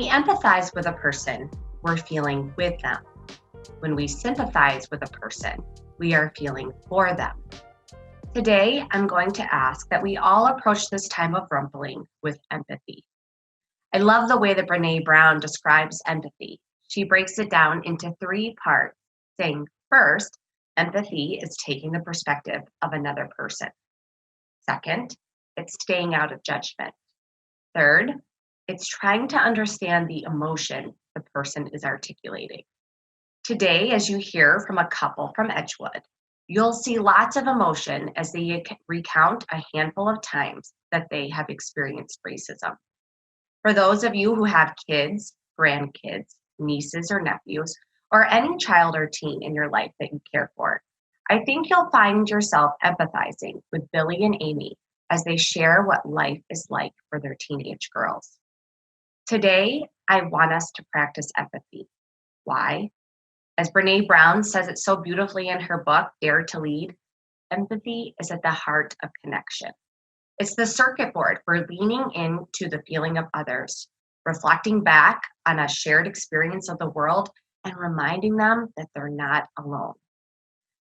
we empathize with a person, we're feeling with them. When we sympathize with a person, we are feeling for them. Today, I'm going to ask that we all approach this time of rumbling with empathy. I love the way that Brené Brown describes empathy. She breaks it down into 3 parts, saying, first, empathy is taking the perspective of another person. Second, it's staying out of judgment. Third, it's trying to understand the emotion the person is articulating. Today, as you hear from a couple from Edgewood, you'll see lots of emotion as they recount a handful of times that they have experienced racism. For those of you who have kids, grandkids, nieces or nephews, or any child or teen in your life that you care for, I think you'll find yourself empathizing with Billy and Amy as they share what life is like for their teenage girls. Today, I want us to practice empathy. Why? As Brené Brown says it so beautifully in her book, Dare to Lead, empathy is at the heart of connection. It's the circuit board for leaning into the feeling of others, reflecting back on a shared experience of the world, and reminding them that they're not alone.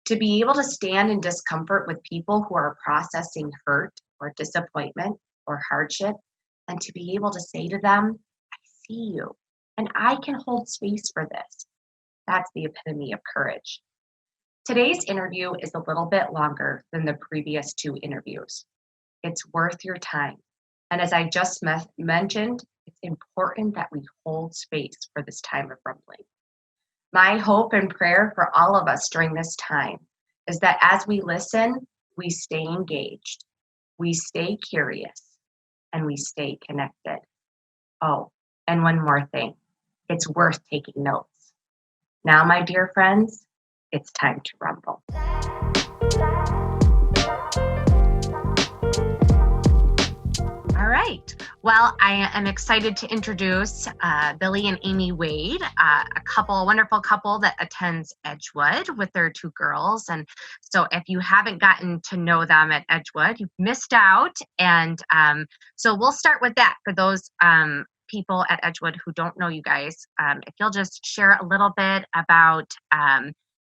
To be able to stand in discomfort with people who are processing hurt or disappointment or hardship, and to be able to say to them, I see you, and I can hold space for this. That's the epitome of courage. Today's interview is a little bit longer than the previous 2 interviews. It's worth your time. And as I just mentioned, it's important that we hold space for this time of rumbling. My hope and prayer for all of us during this time is that as we listen, we stay engaged, we stay curious, and we stay connected. Oh, and one more thing. It's worth taking notes. Now, my dear friends, it's time to rumble. All right. Well, I am excited to introduce Billy and Amy Wade, a wonderful couple that attends Edgewood with their 2 girls. And so if you haven't gotten to know them at Edgewood, you've missed out. And so we'll start with that for those people at Edgewood who don't know you guys. If you'll just share a little bit about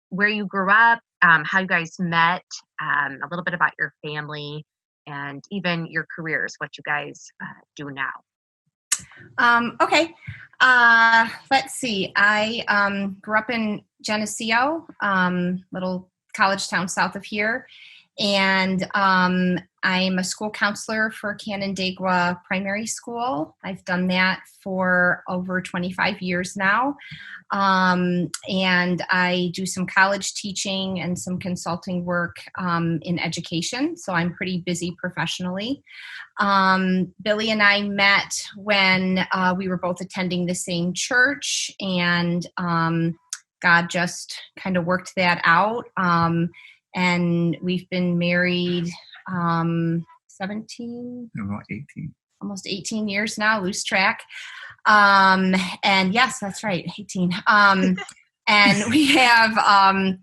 where you grew up, how you guys met, a little bit about your family, and even your careers, what you guys do now. Okay. Let's see. I grew up in Geneseo, little college town south of here. And I'm a school counselor for Canandaigua Primary School. I've done that for over 25 years now. And I do some college teaching and some consulting work in education. So I'm pretty busy professionally. Billy and I met when we were both attending the same church, and God just kind of worked that out. And we've been married 17, about 18, almost 18 years now, lose track. And yes, that's right, 18. And we have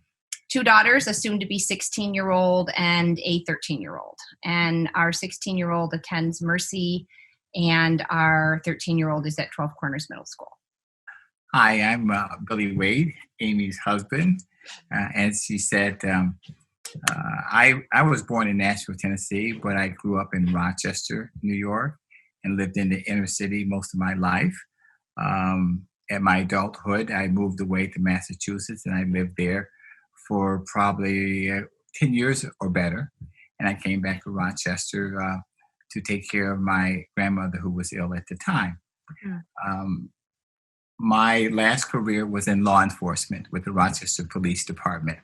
2 daughters, a soon to be 16-year-old and a 13-year-old. And our 16-year-old attends Mercy, and our 13-year-old is at 12 Corners Middle School. Hi, I'm Billy Wade, Amy's husband. As she said, I was born in Nashville, Tennessee, but I grew up in Rochester, New York, and lived in the inner city most of my life. At my adulthood, I moved away to Massachusetts, and I lived there for probably 10 years or better. And I came back to Rochester to take care of my grandmother, who was ill at the time. Mm-hmm. My last career was in law enforcement with the Rochester Police Department.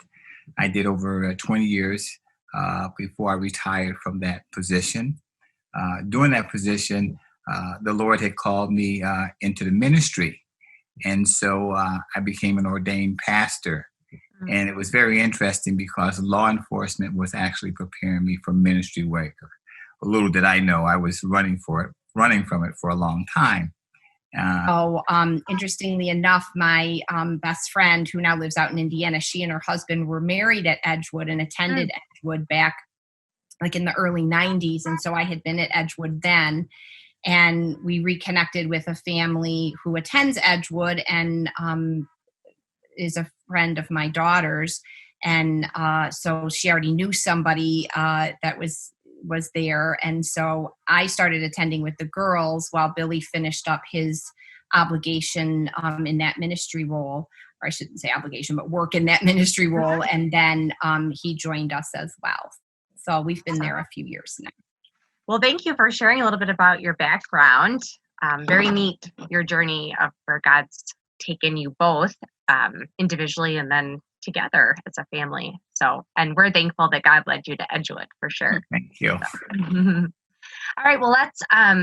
I did over 20 years before I retired from that position. During that position, the Lord had called me into the ministry. And so I became an ordained pastor. Mm-hmm. And it was very interesting because law enforcement was actually preparing me for ministry work. Little did I know I was running from it for a long time. Interestingly enough, my best friend, who now lives out in Indiana, she and her husband were married at Edgewood and attended Edgewood back like in the early 90s. And so I had been at Edgewood then. And we reconnected with a family who attends Edgewood and is a friend of my daughter's. And so she already knew somebody that was there. And so I started attending with the girls while Billy finished up his obligation in that ministry role. Or I shouldn't say obligation, but work in that ministry role. And then he joined us as well. So we've been there a few years now. Well, thank you for sharing a little bit about your background. Very neat, your journey of where God's taken you both individually and then together as a family. So, and we're thankful that God led you to Edgewood for sure. Thank you. So. All right, well, let's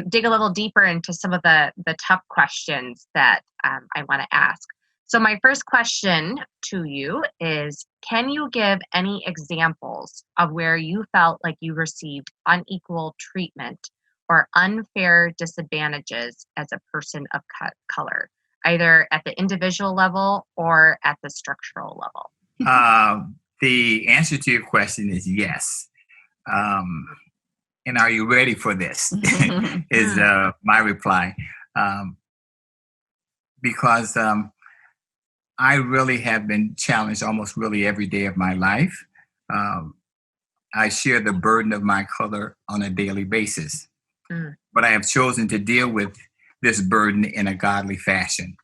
dig a little deeper into some of the tough questions that I want to ask. So my first question to you is, can you give any examples of where you felt like you received unequal treatment or unfair disadvantages as a person of color, either at the individual level or at the structural level? The answer to your question is yes. And are you ready for this? Is my reply. Because I really have been challenged almost really every day of my life. I share the burden of my color on a daily basis. But I have chosen to deal with this burden in a godly fashion.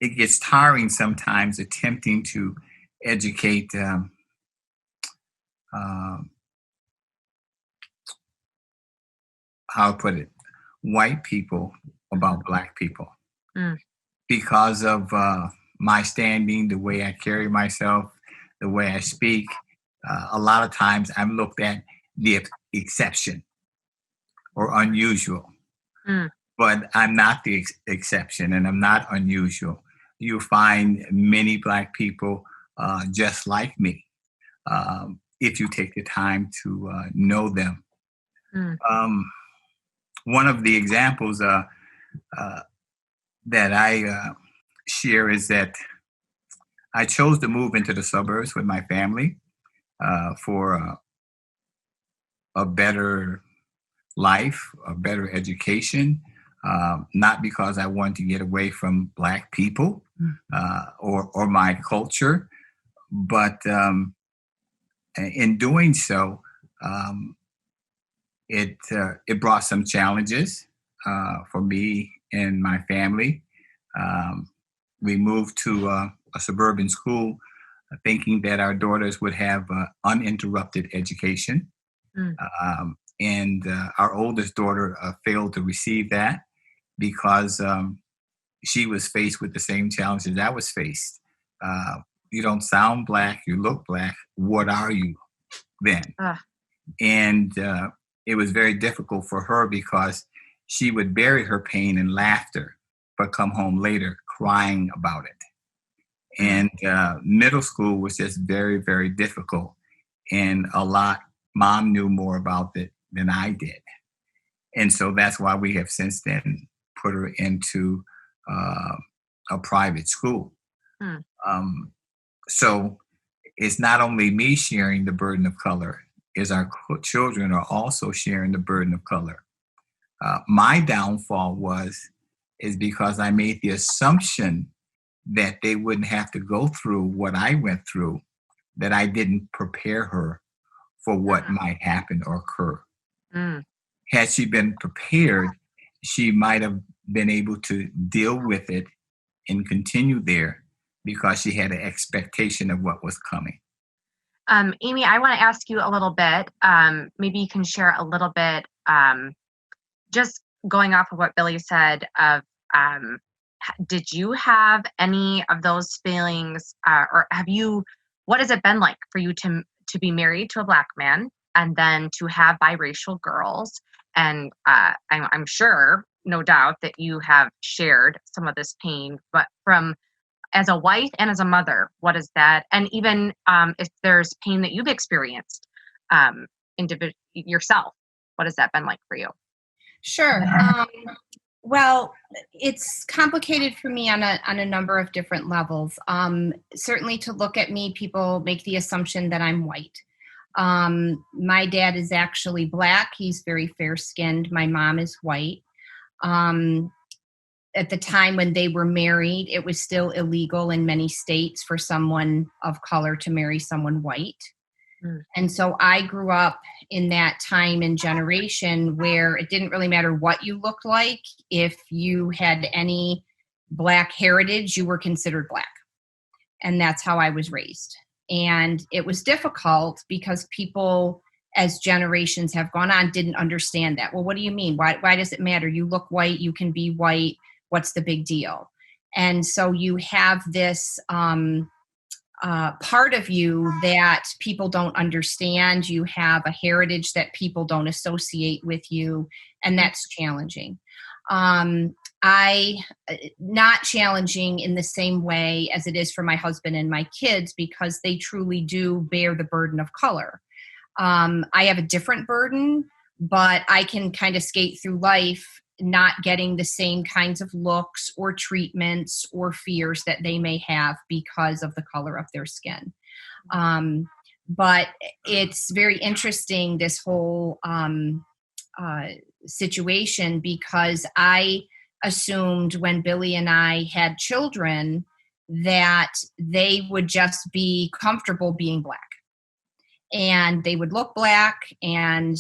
It gets tiring sometimes attempting to educate how to put it, white people about Black people. Because of my standing, the way I carry myself, the way I speak, a lot of times I'm looked at the exception or unusual. But I'm not the exception, and I'm not unusual. You'll find many Black people just like me if you take the time to know them. One of the examples that I share is that I chose to move into the suburbs with my family for a better life, a better education, not because I wanted to get away from Black people or my culture, but in doing so, it brought some challenges for me and my family. We moved to a suburban school thinking that our daughters would have uninterrupted education. And our oldest daughter failed to receive that because she was faced with the same challenges I was faced. You don't sound Black, you look Black. What are you then? And it was very difficult for her because she would bury her pain in laughter, but come home later crying about it. And middle school was just very, very difficult. And Mom knew more about it than I did. And so that's why we have since then put her into a private school. So it's not only me sharing the burden of color, is our children are also sharing the burden of color. My downfall is because I made the assumption that they wouldn't have to go through what I went through, that I didn't prepare her for what might happen or occur. Had she been prepared, she might have been able to deal with it and continue there because she had an expectation of what was coming. Amy, I want to ask you a little bit. Maybe you can share a little bit, just going off of what Billy said, of did you have any of those feelings, or what has it been like for you to be married to a Black man and then to have biracial girls? And I'm sure, no doubt, that you have shared some of this pain, but as a wife and as a mother, what is that? And even if there's pain that you've experienced yourself, what has that been like for you? Sure. Well, it's complicated for me on a number of different levels. Certainly, to look at me, people make the assumption that I'm white. My dad is actually Black. He's very fair-skinned. My mom is white. At the time when they were married, it was still illegal in many states for someone of color to marry someone white. And so I grew up in that time and generation where it didn't really matter what you looked like. If you had any Black heritage, you were considered Black. And that's how I was raised. And it was difficult because people, as generations have gone on, didn't understand that. Well, what do you mean? Why does it matter? You look white, you can be white. What's the big deal? And so you have this part of you that people don't understand. You have a heritage that people don't associate with you, and that's challenging. Not challenging in the same way as it is for my husband and my kids, because they truly do bear the burden of color. I have a different burden, but I can kind of skate through life not getting the same kinds of looks or treatments or fears that they may have because of the color of their skin. But it's very interesting, this whole situation, because I assumed when Billy and I had children that they would just be comfortable being Black. And they would look Black, and,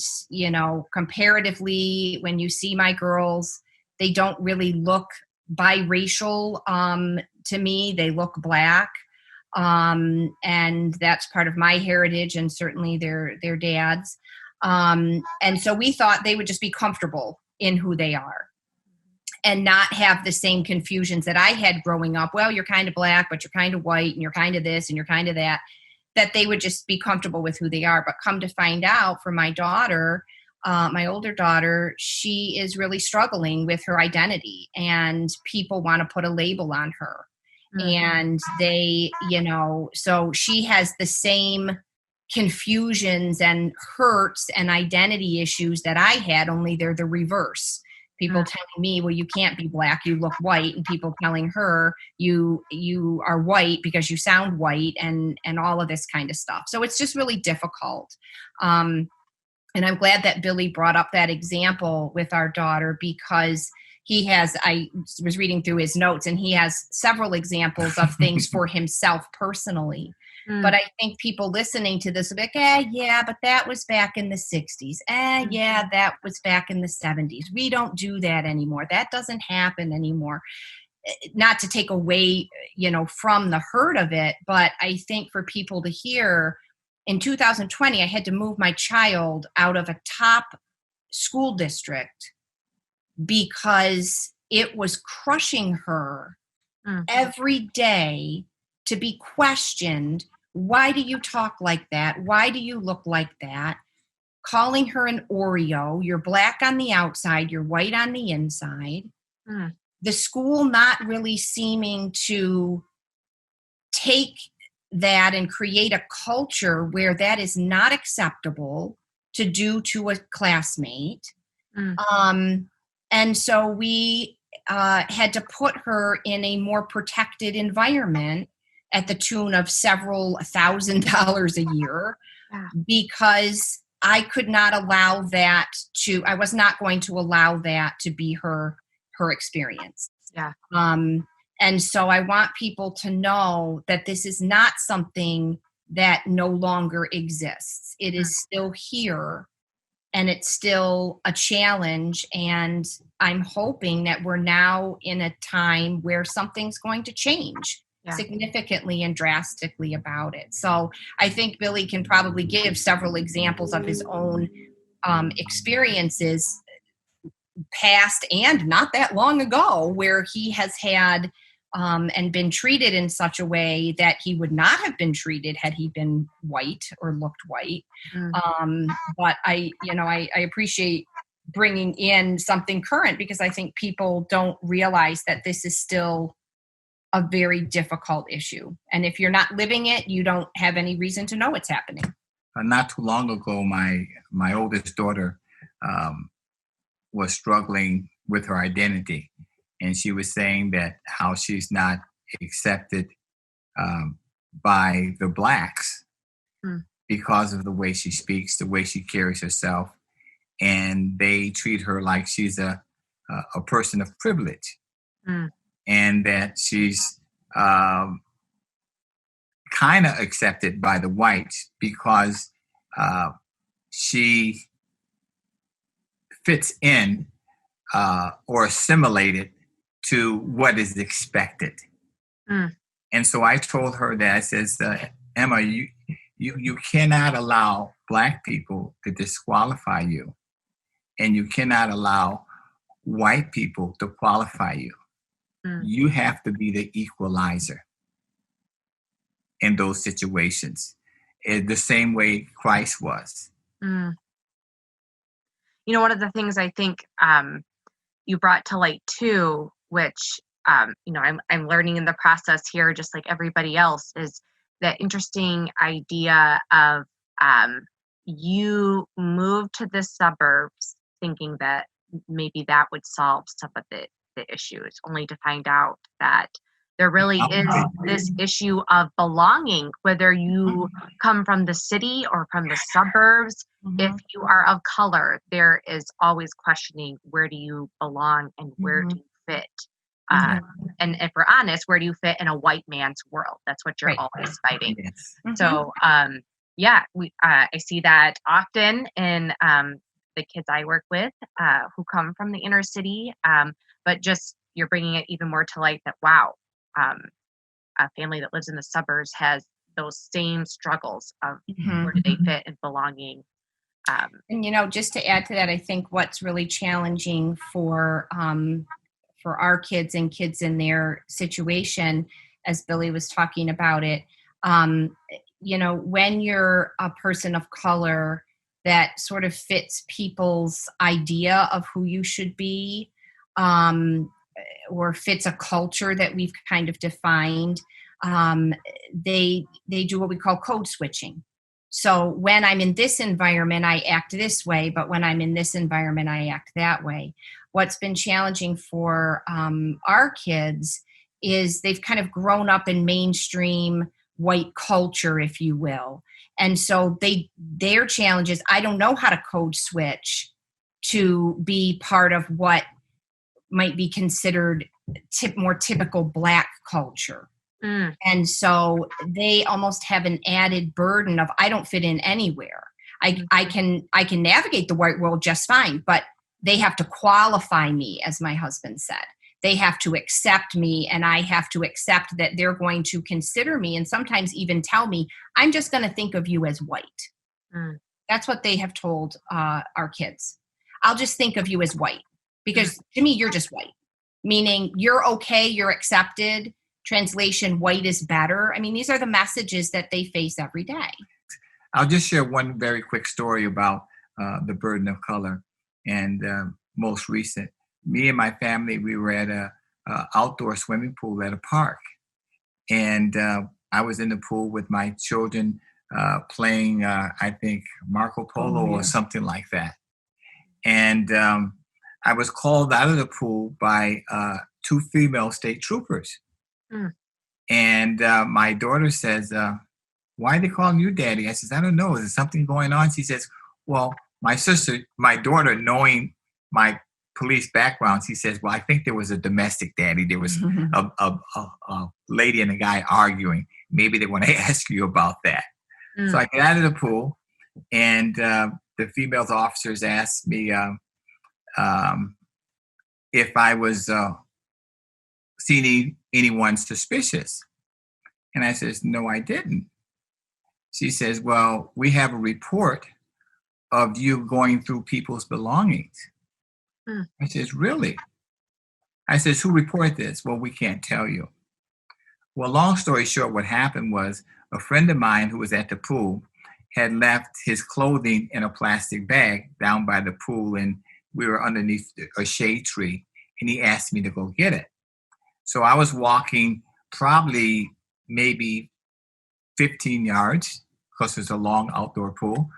comparatively, when you see my girls, they don't really look biracial to me. They look Black. And that's part of my heritage, and certainly their dad's. And so we thought they would just be comfortable in who they are and not have the same confusions that I had growing up. Well, you're kind of Black, but you're kind of white, and you're kind of this, and you're kind of that. That they would just be comfortable with who they are. But come to find out, for my daughter, my older daughter, she is really struggling with her identity, and people want to put a label on her. And they, so she has the same confusions and hurts and identity issues that I had, only they're the reverse. People telling me, well, you can't be Black, you look white, and people telling her you are white because you sound white, and all of this kind of stuff. So it's just really difficult. And I'm glad that Billy brought up that example with our daughter, because I was reading through his notes, and he has several examples of things for himself personally. But I think people listening to this will be like, yeah, but that was back in the 60s. Yeah, that was back in the 70s. We don't do that anymore. That doesn't happen anymore. Not to take away, from the hurt of it, but I think for people to hear, in 2020, I had to move my child out of a top school district because it was crushing her every day to be questioned. Why do you talk like that? Why do you look like that? Calling her an Oreo. You're Black on the outside, you're white on the inside. The school not really seeming to take that and create a culture where that is not acceptable to do to a classmate. And so we had to put her in a more protected environment at the tune of several $1,000s a year, because I could not allow that I was not going to allow that to be her experience. And so I want people to know that this is not something that no longer exists. It is still here, and it's still a challenge. And I'm hoping that we're now in a time where something's going to change significantly and drastically about it. So I think Billy can probably give several examples of his own experiences, past and not that long ago, where he has had and been treated in such a way that he would not have been treated had he been white or looked white. But I appreciate bringing in something current, because I think people don't realize that this is still a very difficult issue. And if you're not living it, you don't have any reason to know it's happening. Not too long ago, my oldest daughter was struggling with her identity. And she was saying that how she's not accepted by the Blacks because of the way she speaks, the way she carries herself, and they treat her like she's a person of privilege, and that she's kind of accepted by the whites because she fits in or assimilated to what is expected. And so I told her that, I says, Emma, you cannot allow Black people to disqualify you, and you cannot allow white people to qualify you. You have to be the equalizer in those situations, in the same way Christ was. You know, one of the things I think you brought to light too, which you know, I'm learning in the process here, just like everybody else, is that interesting idea of you moved to the suburbs thinking that maybe that would solve some of the issues, only to find out that there really is this issue of belonging, whether you come from the city or from the suburbs. If you are of color, there is always questioning, where do you belong and where do you fit? And if we're honest, where do you fit in a white man's world? That's what you're always fighting. So, I see that often in the kids I work with who come from the inner city. But just you're bringing it even more to light that, wow, a family that lives in the suburbs has those same struggles of where do they fit and belonging. And, you know, just to add to that, I think what's really challenging for our kids and kids in their situation, as Billy was talking about it, you know, when you're a person of color that sort of fits people's idea of who you should be, or fits a culture that we've kind of defined, they do what we call code switching. So when I'm in this environment, I act this way, but when I'm in this environment, I act that way. What's been challenging for our kids is they've kind of grown up in mainstream white culture, if you will. And so their challenge is, I don't know how to code switch to be part of what might be considered more typical Black culture. And so they almost have an added burden of, I don't fit in anywhere. I can navigate the white world just fine, but they have to qualify me, as my husband said. They have to accept me, and I have to accept that they're going to consider me and sometimes even tell me, I'm just going to think of you as white. That's what they have told our kids. I'll just think of you as white, because to me, you're just white, meaning you're okay, you're accepted. Translation, white is better. I mean, these are the messages that they face every day. I'll just share one very quick story about the burden of color. And most recent, me and my family, we were at a outdoor swimming pool at a park. And I was in the pool with my children playing, I think, Marco Polo or something like that. And I was called out of the pool by 2 female state troopers. And my daughter says, why are they calling you daddy? I says, I don't know. Is there something going on? She says, well, my daughter, knowing my police background, she says, well, I think there was a domestic daddy. There was a lady and a guy arguing. Maybe they want to ask you about that. So I get out of the pool, and the female officers asked me if I was seeing anyone suspicious. And I says, no, I didn't. She says, well, we have a report of you going through people's belongings. I says, really? I says, who reported this? Well, we can't tell you. Well, long story short, what happened was a friend of mine who was at the pool had left his clothing in a plastic bag down by the pool, and we were underneath a shade tree, and he asked me to go get it. So I was walking probably maybe 15 yards, because it's a long outdoor pool,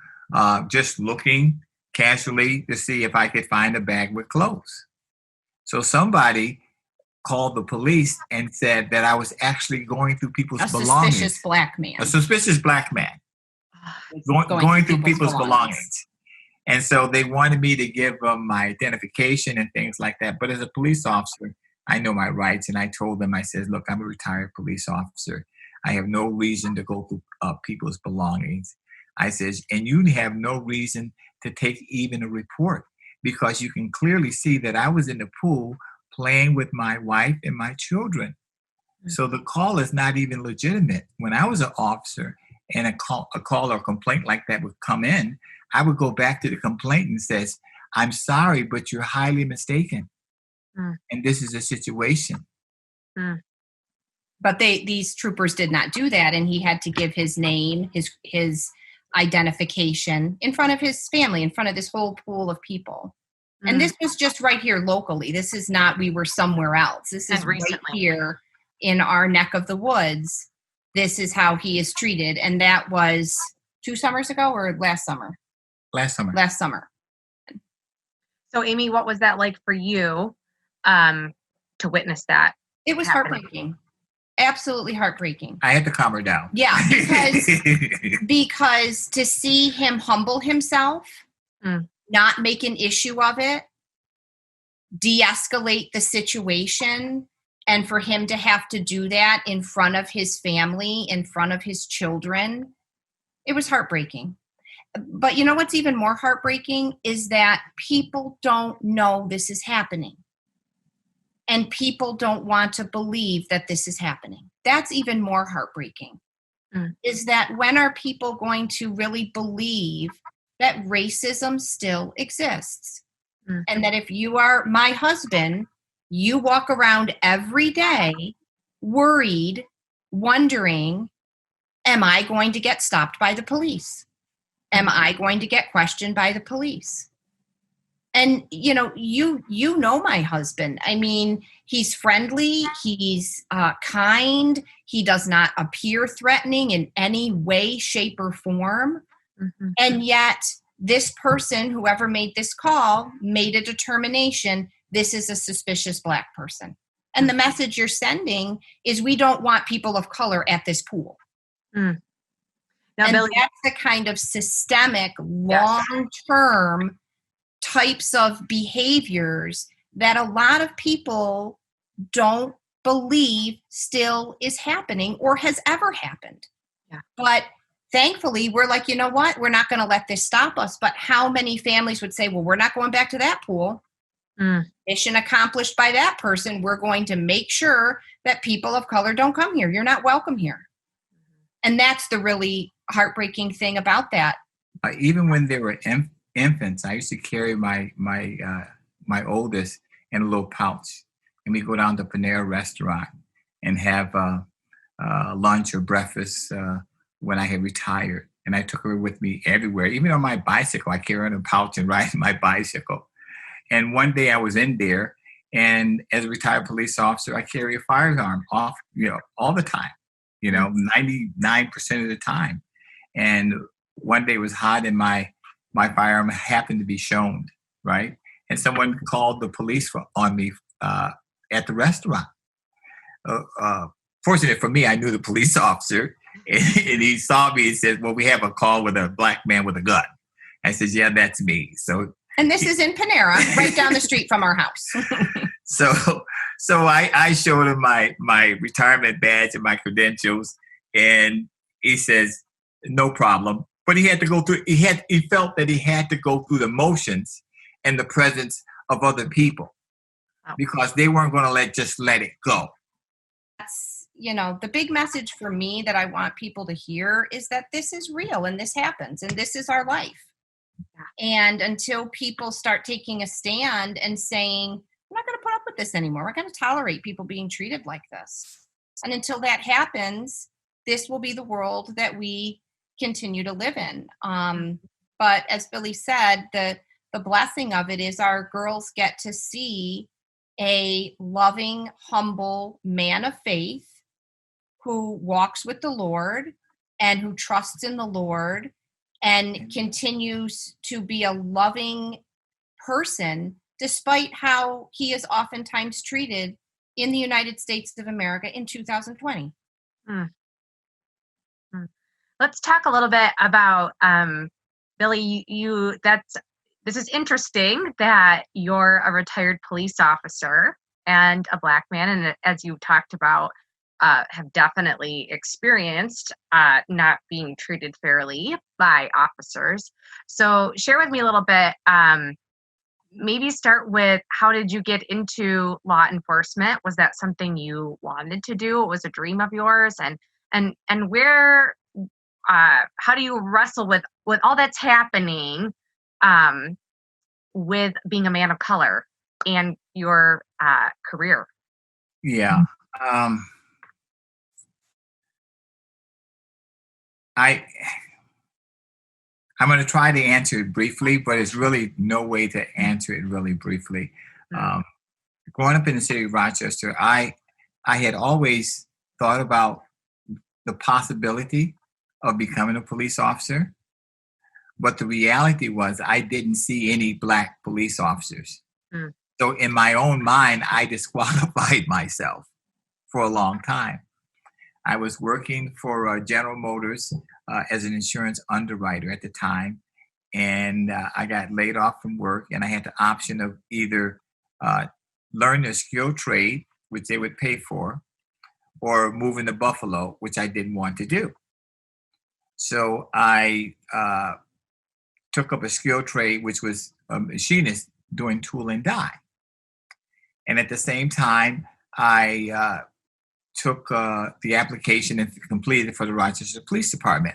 just looking casually to see if I could find a bag with clothes. So somebody called the police and said that I was actually going through people's belongings. A suspicious Black man. A suspicious Black man. going through people's belongings. And so they wanted me to give them my identification and things like that. But as a police officer, I know my rights. And I told them, I said, look, I'm a retired police officer. I have no reason to go through people's belongings. I says, and you have no reason to take even a report, because you can clearly see that I was in the pool playing with my wife and my children. So the call is not even legitimate. When I was an officer and a call or complaint like that would come in, I would go back to the complainant and says, I'm sorry, but you're highly mistaken. And this is a situation. But these troopers did not do that. And he had to give his name, his identification in front of his family, in front of this whole pool of people. And this was just right here locally. This is not, we were somewhere else. This is right here in our neck of the woods. This is how he is treated. And that was 2 summers ago or last summer? Last summer. So Amy, what was that like for you to witness that? It was heartbreaking. Absolutely heartbreaking. I had to calm her down. Yeah, because to see him humble himself, not make an issue of it, de-escalate the situation, and for him to have to do that in front of his family, in front of his children, it was heartbreaking. But you know what's even more heartbreaking is that people don't know this is happening. And people don't want to believe that this is happening. That's even more heartbreaking. Is that when are people going to really believe that racism still exists? And that if you are my husband, you walk around every day worried, wondering, am I going to get stopped by the police? Am I going to get questioned by the police? And, you know my husband. I mean, he's friendly, he's kind, he does not appear threatening in any way, shape, or form. And yet, this person, whoever made this call, made a determination, this is a suspicious Black person. And the message you're sending is we don't want people of color at this pool. Now, and Billy, that's the kind of systemic, long-term types of behaviors that a lot of people don't believe still is happening or has ever happened. But thankfully, we're like, you know what? We're not going to let this stop us. But how many families would say, well, we're not going back to that pool. Mission accomplished by that person. We're going to make sure that people of color don't come here. You're not welcome here. And that's the really heartbreaking thing about that. Even when they were infants, I used to carry my oldest in a little pouch, and we go down to Panera restaurant and have lunch or breakfast when I had retired. And I took her with me everywhere, even on my bicycle. I carry her in a pouch and ride my bicycle. And one day I was in there, and as a retired police officer, I carry a firearm off, all the time, 99% of the time. And one day it was hot, and my firearm happened to be shown, right? And someone called the police on me at the restaurant. Fortunate for me, I knew the police officer, and he saw me and said, well, we have a call with a Black man with a gun. I said, yeah, that's me. And this is in Panera, right down the street from our house. So I showed him my retirement badge and my credentials, and he says, no problem. But he had to go through, he felt that he had to go through the motions in the presence of other people because they weren't going to let it go. That's, the big message for me that I want people to hear is that this is real and this happens and this is our life. And until people start taking a stand and saying, we're not going to put up with this anymore. We're going to tolerate people being treated like this. And until that happens, this will be the world that we continue to live in. But as Billy said, the blessing of it is our girls get to see a loving, humble man of faith who walks with the Lord and who trusts in the Lord and continues to be a loving person despite how he is oftentimes treated in the United States of America in 2020. Let's talk a little bit about Billy. This is interesting that you're a retired police officer and a Black man, and as you talked about, have definitely experienced not being treated fairly by officers. So, share with me a little bit. Maybe start with, how did you get into law enforcement? Was that something you wanted to do? It was a dream of yours, and where? How do you wrestle with all that's happening with being a man of color and your career? Yeah. I I'm going to try to answer it briefly, but it's really no way to answer it really briefly. Um, Growing up in the city of Rochester, I had always thought about the possibility of becoming a police officer, but the reality was I didn't see any Black police officers. Mm. So in my own mind, I disqualified myself for a long time. I was working for General Motors as an insurance underwriter at the time, and I got laid off from work, and I had the option of either learn a skilled trade, which they would pay for, or moving to Buffalo, which I didn't want to do. So I took up a skilled trade, which was a machinist doing tool and die. And at the same time, I took the application and completed it for the Rochester Police Department.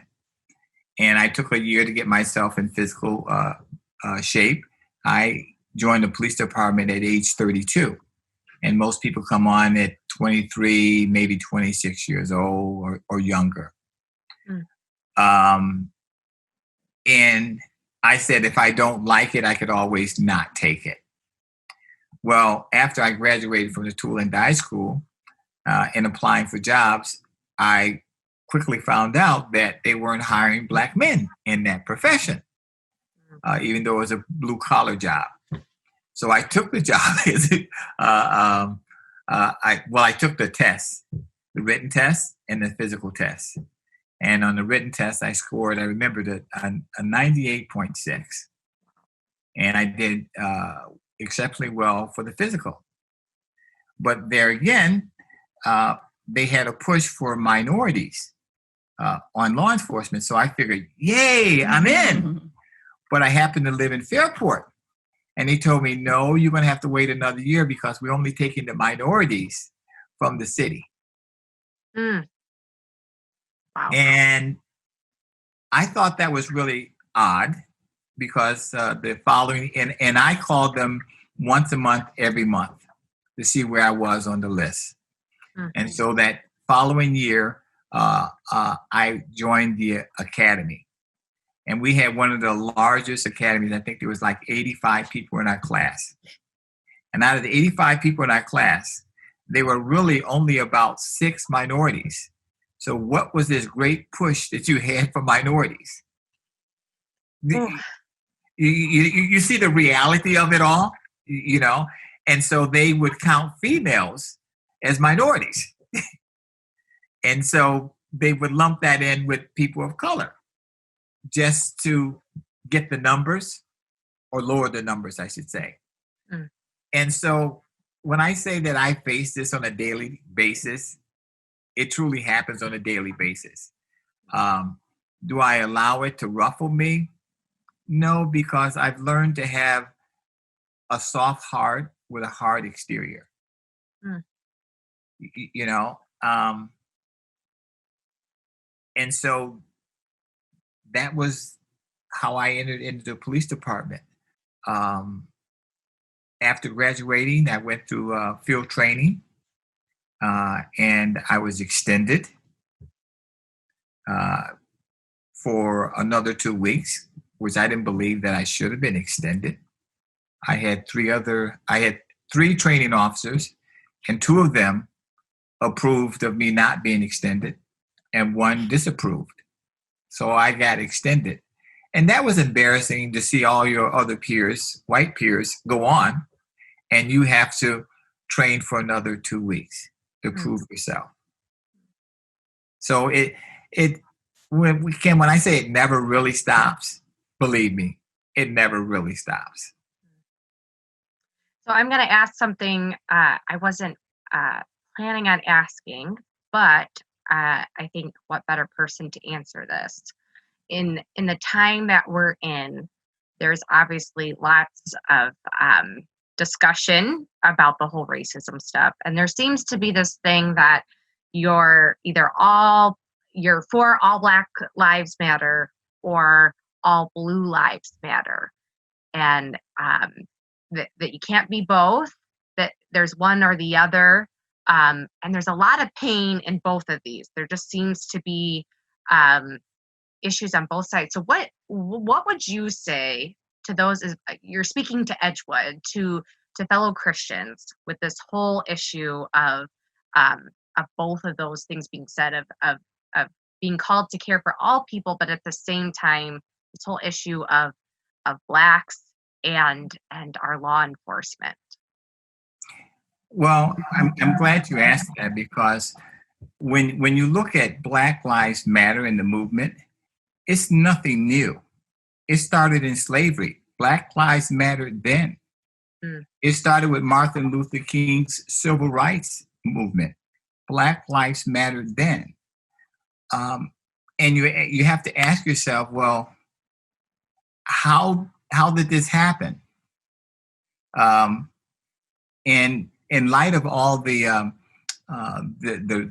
And I took a year to get myself in physical shape. I joined the police department at age 32. And most people come on at 23, maybe 26 years old or younger. Mm. And I said, if I don't like it, I could always not take it. Well, after I graduated from the tool and die school and applying for jobs, I quickly found out that they weren't hiring Black men in that profession, even though it was a blue collar job. So I took the job. I took the test, the written test and the physical test. And on the written test, I scored, I remembered it, a 98.6. And I did exceptionally well for the physical. But there again, they had a push for minorities on law enforcement. So I figured, yay, I'm in. But I happened to live in Fairport. And they told me, no, you're going to have to wait another year because we're only taking the minorities from the city. Mm. Wow. And I thought that was really odd because the following, and I called them once a month, every month to see where I was on the list. Mm-hmm. And so that following year, I joined the academy. And we had one of the largest academies. I think there was like 85 people in our class. And out of the 85 people in our class, there were really only about 6 minorities. So what was this great push that you had for minorities? You see the reality of it all, you know? And so they would count females as minorities. And so they would lump that in with people of color just to get the numbers, or lower the numbers, I should say. Mm. And so when I say that I face this on a daily basis, it truly happens on a daily basis. Do I allow it to ruffle me? No, because I've learned to have a soft heart with a hard exterior. Mm. You know? And so that was how I entered into the police department. After graduating, I went through field training, and I was extended for another 2 weeks, which I didn't believe that I should have been extended. I had 3 training officers, and 2 of them approved of me not being extended, and 1 disapproved. So I got extended. And that was embarrassing to see all your other peers, white peers, go on, and you have to train for another 2 weeks to prove yourself. So When I say it never really stops, believe me, it never really stops. So I'm going to ask something I wasn't planning on asking, but I think what better person to answer this. In the time that we're in, there's obviously lots of discussion about the whole racism stuff. And there seems to be this thing that you're for all Black lives matter or all blue lives matter. And that you can't be both, that there's one or the other. And there's a lot of pain in both of these. There just seems to be issues on both sides. So what would you say to those, is you're speaking to Edgewood, to fellow Christians with this whole issue of both of those things being said, of being called to care for all people, but at the same time, this whole issue of Blacks and our law enforcement? Well, I'm glad you asked that, because when you look at Black Lives Matter in the movement, it's nothing new. It started in slavery. Black Lives Matter then. It started with Martin Luther King's civil rights movement. Black Lives Matter then. And you have to ask yourself, well, how did this happen? And in light of all the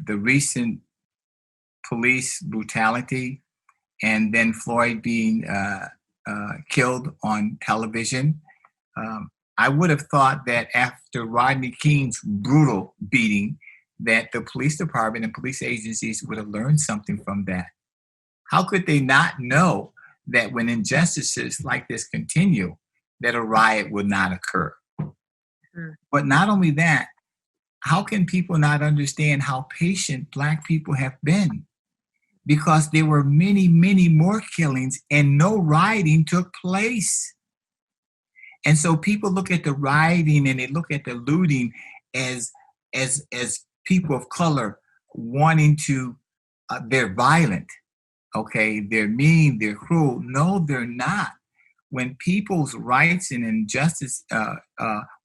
recent police brutality, and then Floyd being killed on television, I would have thought that after Rodney King's brutal beating, that the police department and police agencies would have learned something from that. How could they not know that when injustices like this continue, that a riot would not occur? But not only that, how can people not understand how patient Black people have been? Because there were many, many more killings and no rioting took place. And so people look at the rioting and they look at the looting as people of color wanting to, they're violent, okay? They're mean, they're cruel. No, they're not. When people's rights and injustice,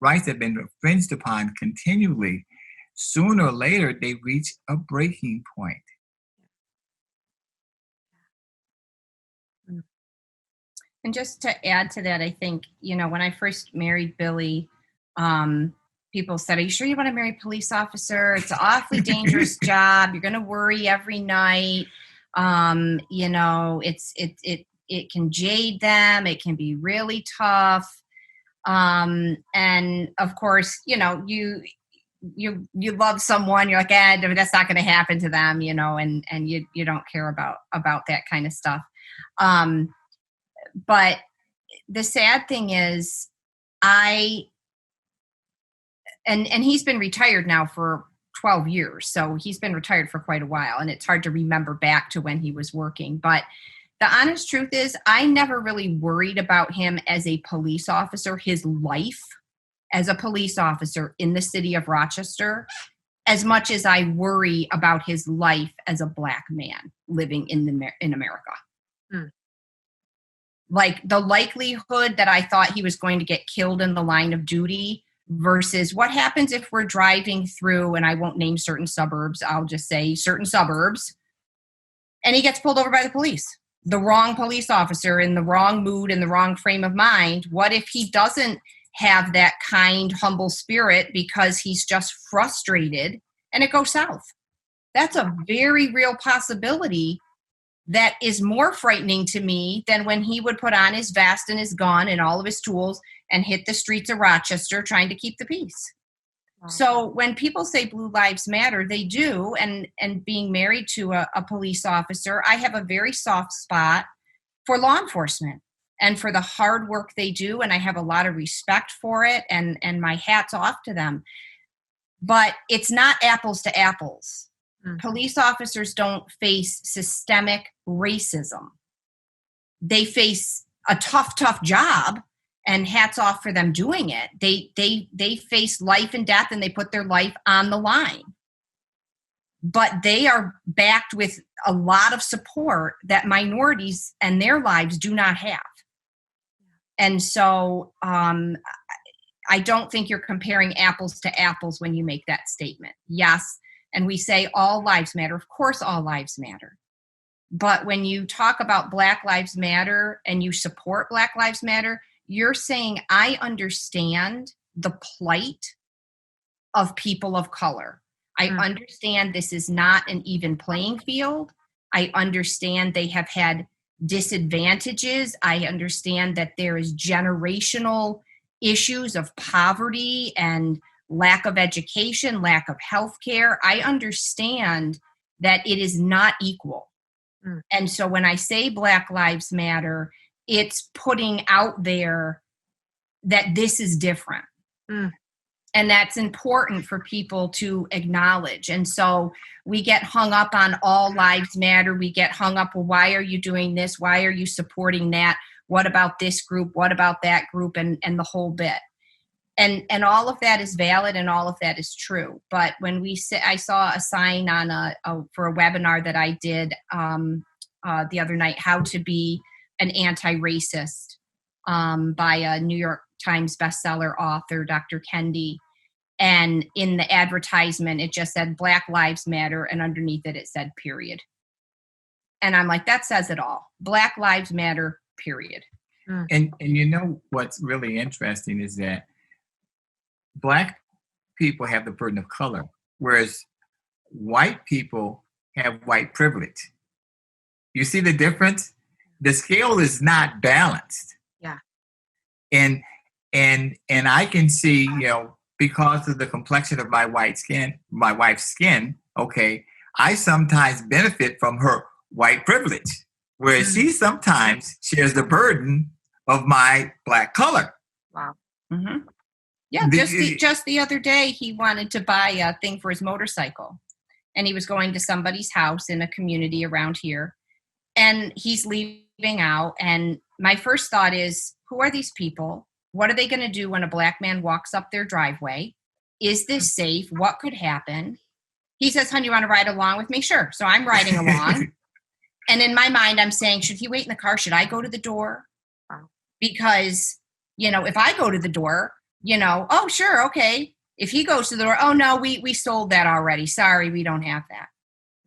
rights have been infringed upon continually, sooner or later they reach a breaking point. And just to add to that, I think, when I first married Billy, people said, "Are you sure you want to marry a police officer? It's an awfully dangerous job. You're going to worry every night. It can jade them. It can be really tough." And of course, you love someone, you're like, that's not going to happen to them, and you don't care about that kind of stuff. But the sad thing is, and he's been retired now for 12 years. So he's been retired for quite a while, and it's hard to remember back to when he was working. But the honest truth is, I never really worried about him as a police officer, his life as a police officer in the city of Rochester, as much as I worry about his life as a Black man living in America. Like the likelihood that I thought he was going to get killed in the line of duty versus what happens if we're driving through, and I won't name certain suburbs, I'll just say certain suburbs, and he gets pulled over by the police, the wrong police officer in the wrong mood, in the wrong frame of mind. What if he doesn't have that kind, humble spirit because he's just frustrated and it goes south? That's a very real possibility that is more frightening to me than when he would put on his vest and his gun and all of his tools and hit the streets of Rochester trying to keep the peace. Wow. So when people say Blue Lives Matter, they do. And being married to a police officer, I have a very soft spot for law enforcement and for the hard work they do. And I have a lot of respect for it, and my hat's off to them. But it's not apples to apples. Police officers don't face systemic racism. They face a tough job, and hats off for them doing it. They face life and death, and they put their life on the line. but they are backed with a lot of support that minorities and their lives do not have. And so I don't think you're comparing apples to apples when you make that statement. Yes, and we say all lives matter. Of course, all lives matter. But when you talk about Black Lives Matter and you support Black Lives Matter, you're saying, I understand the plight of people of color. I understand this is not an even playing field. I understand they have had disadvantages. I understand that there is generational issues of poverty and lack of education, lack of health care. I understand that it is not equal. And so when I say Black Lives Matter, it's putting out there that this is different. And that's important for people to acknowledge. And so we get hung up on all lives matter. We get hung up, well, why are you doing this? Why are you supporting that? What about this group? What about that group? And the whole bit. And all of that is valid and all of that is true. But when we say, I saw a sign on for a webinar that I did the other night, how to be an anti-racist by a New York Times bestseller author, Dr. Kendi. And in the advertisement, it just said Black Lives Matter. And underneath it, it said period. And I'm like, that says it all. Black Lives Matter, period. And you know what's really interesting is that Black people have the burden of color, whereas white people have white privilege. You see the difference? The scale is not balanced. Yeah. And I can see, you know, because of the complexion of my wife's skin, okay, I sometimes benefit from her white privilege, whereas she sometimes shares the burden of my Black color. Wow. Mm-hmm. Yeah, just the other day, he wanted to buy a thing for his motorcycle. And he was going to somebody's house in a community around here. And he's leaving out. And my first thought is, who are these people? What are they going to do when a Black man walks up their driveway? Is this safe? What could happen? He says, honey, you want to ride along with me? Sure. So I'm riding along. And in my mind, I'm saying, should he wait in the car? Should I go to the door? Because, you know, if I go to the door, you know, oh, sure, okay. If he goes to the door, oh, no, we sold that already. Sorry, we don't have that.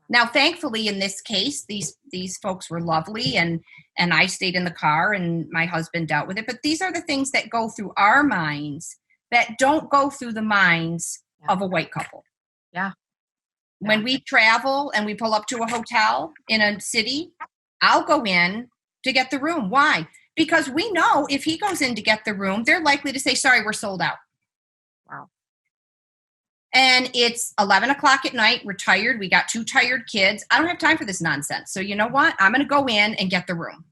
Now, thankfully, in this case, these folks were lovely, and I stayed in the car, and my husband dealt with it. But these are the things that go through our minds that don't go through the minds of a white couple. Yeah. When we travel and we pull up to a hotel in a city, I'll go in to get the room. Why? Because we know if he goes in to get the room, they're likely to say, sorry, we're sold out. Wow. And it's 11 o'clock at night. We're tired. We got 2 tired kids. I don't have time for this nonsense. So you know what? I'm going to go in and get the room.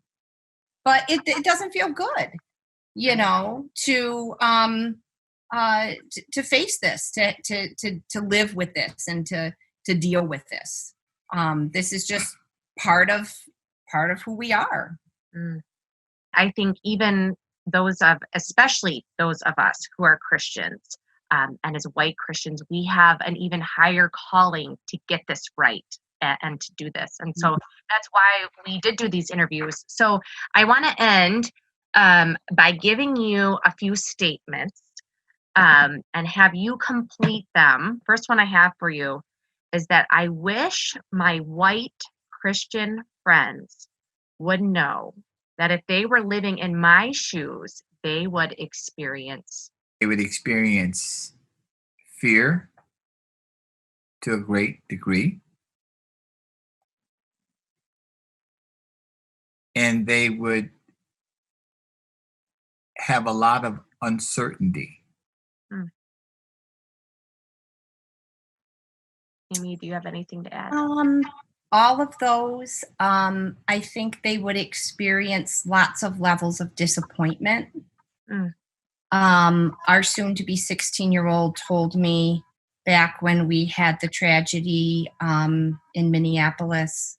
But it doesn't feel good, you know, to face this, to live with this, and to deal with this. This is just part of who we are. I think even especially those of us who are Christians, and as white Christians, we have an even higher calling to get this right and to do this. And so that's why we did do these interviews. So I want to end by giving you a few statements and have you complete them. First one I have for you is that I wish my white Christian friends would know that if they were living in my shoes, they would experience fear to a great degree. And they would have a lot of uncertainty. Amy, do you have anything to add? All of those, I think they would experience lots of levels of disappointment. Our soon-to-be 16-year-old told me back when we had the tragedy in Minneapolis,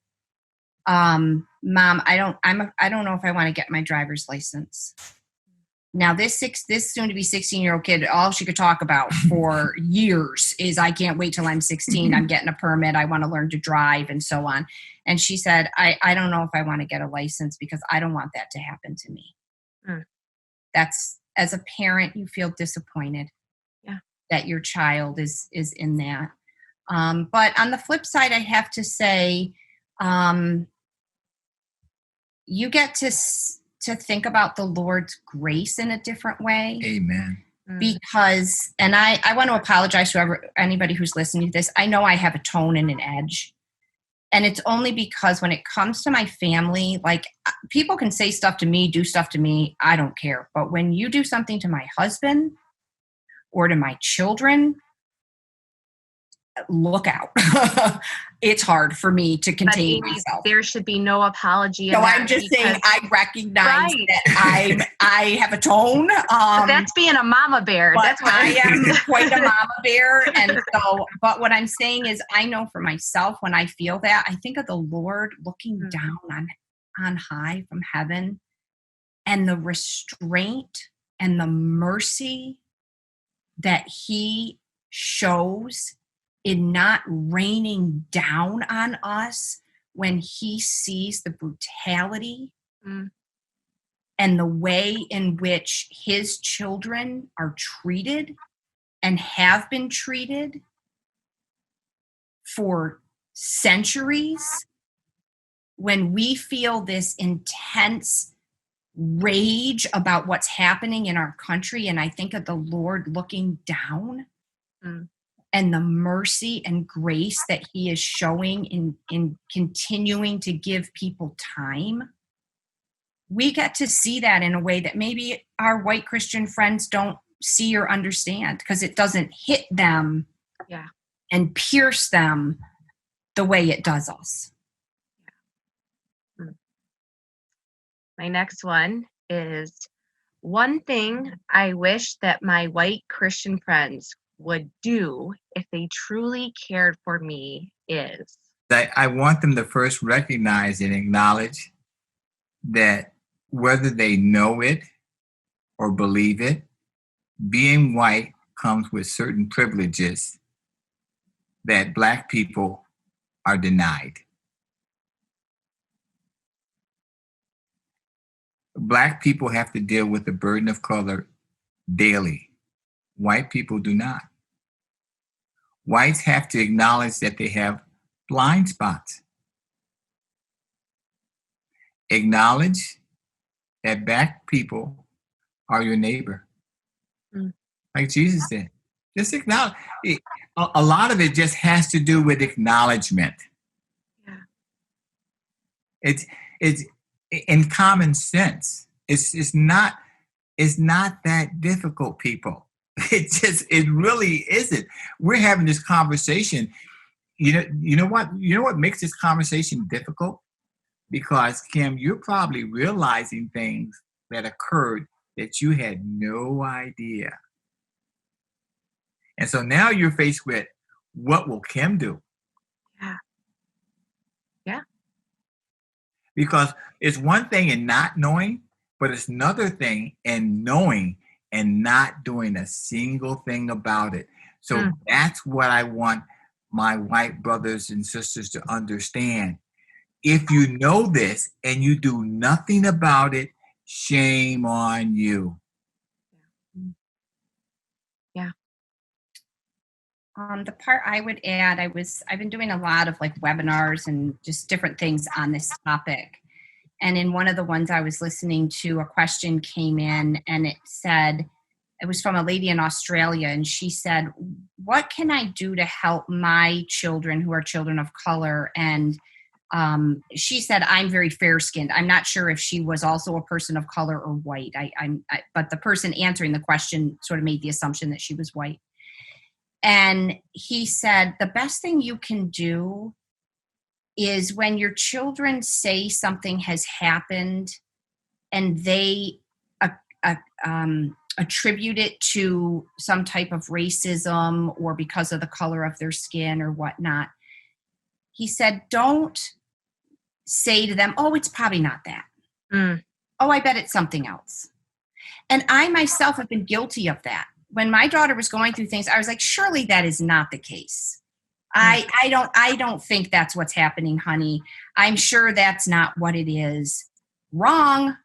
Mom, I don't know if I want to get my driver's license. Now, this soon to be 16-year-old kid, all she could talk about for years is, I can't wait till I'm 16. I'm getting a permit. I want to learn to drive and so on. And she said, I don't know if I want to get a license because I don't want that to happen to me. That's, as a parent, you feel disappointed that your child is in that. But on the flip side, I have to say, you get to think about the Lord's grace in a different way. Amen. Because, and I want to apologize to anybody who's listening to this. I know I have a tone and an edge. And it's only because when it comes to my family, like, people can say stuff to me, do stuff to me, I don't care. But when you do something to my husband or to my children, look out. It's hard for me to contain myself. There should be no apology. No, I'm just saying I recognize that I have a tone. That's being a mama bear. That's what I am quite a mama bear. And so, but what I'm saying is, I know for myself, when I feel that, I think of the Lord looking down on high from heaven, and the restraint and the mercy that he shows in not raining down on us when he sees the brutality and the way in which his children are treated and have been treated for centuries. When we feel this intense rage about what's happening in our country, and I think of the Lord looking down and the mercy and grace that he is showing in continuing to give people time, we get to see that in a way that maybe our white Christian friends don't see or understand, because it doesn't hit them and pierce them the way it does us. My next one is, one thing I wish that my white Christian friends would do if they truly cared for me is. I want them to first recognize and acknowledge that whether they know it or believe it, being white comes with certain privileges that Black people are denied. Black people have to deal with the burden of color daily. White people do not. Whites have to acknowledge that they have blind spots. Acknowledge that Black people are your neighbor. Like Jesus did. Just acknowledge it. A lot of it just has to do with acknowledgement. It's in common sense. It's not that difficult, people. It really isn't. We're having this conversation. You know what makes this conversation difficult? Because, Kim, you're probably realizing things that occurred that you had no idea. And so now you're faced with, what will Kim do? Yeah. Because it's one thing in not knowing, but it's another thing in knowing and not doing a single thing about it. So that's what I want my white brothers and sisters to understand. If you know this and you do nothing about it, shame on you. Yeah. The part I would add, I've been doing a lot of like webinars and just different things on this topic. And in one of the ones I was listening to, a question came in and it was from a lady in Australia. And she said, what can I do to help my children who are children of color? And she said, I'm very fair skinned. I'm not sure if she was also a person of color or white. But the person answering the question sort of made the assumption that she was white. And he said, the best thing you can do is when your children say something has happened and they attribute it to some type of racism or because of the color of their skin or whatnot. He said, don't say to them, oh, it's probably not that. Oh, I bet it's something else. And I myself have been guilty of that. When my daughter was going through things, I was like, surely that is not the case. I don't think that's what's happening, honey. I'm sure that's not what it is. Wrong.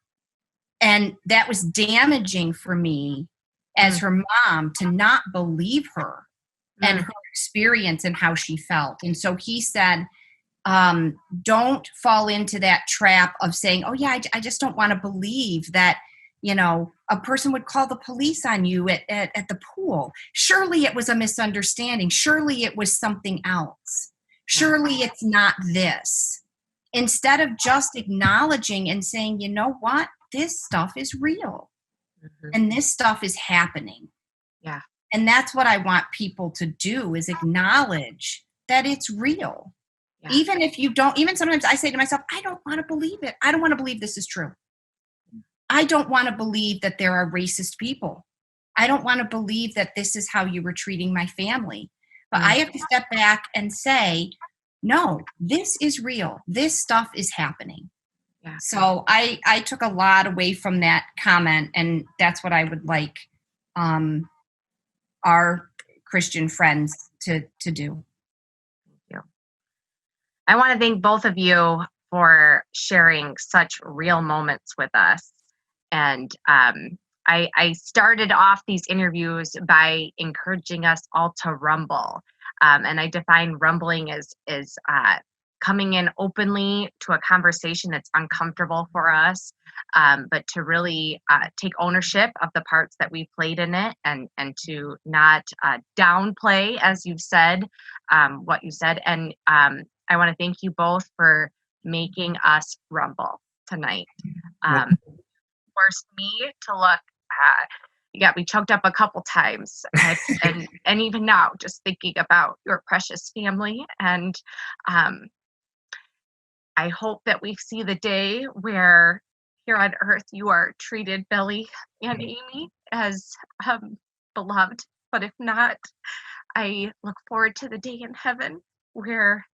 And that was damaging for me as her mom to not believe her and her experience and how she felt. And so he said, don't fall into that trap of saying, oh yeah, I just don't want to believe that, a person would call the police on you at the pool. Surely it was a misunderstanding. Surely it was something else. Surely it's not this. Instead of just acknowledging and saying, you know what, this stuff is real and this stuff is happening. Yeah. And that's what I want people to do, is acknowledge that it's real. Yeah. Even sometimes I say to myself, I don't want to believe it. I don't want to believe this is true. I don't want to believe that there are racist people. I don't want to believe that this is how you were treating my family. But I have to step back and say, no, this is real. This stuff is happening. Yeah. So I took a lot away from that comment, and that's what I would like our Christian friends to do. Thank you. I want to thank both of you for sharing such real moments with us. And I started off these interviews by encouraging us all to rumble. And I define rumbling as coming in openly to a conversation that's uncomfortable for us, but to really take ownership of the parts that we played in it, and to not downplay, as you've said, what you said. And I want to thank you both for making us rumble tonight. Forced me to look. You got me choked up a couple times, and even now, just thinking about your precious family. And I hope that we see the day where here on earth you are treated, Billy and Amy, as beloved. But if not, I look forward to the day in heaven where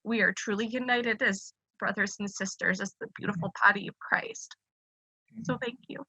we are truly united as brothers and sisters, as the beautiful body of Christ. So thank you.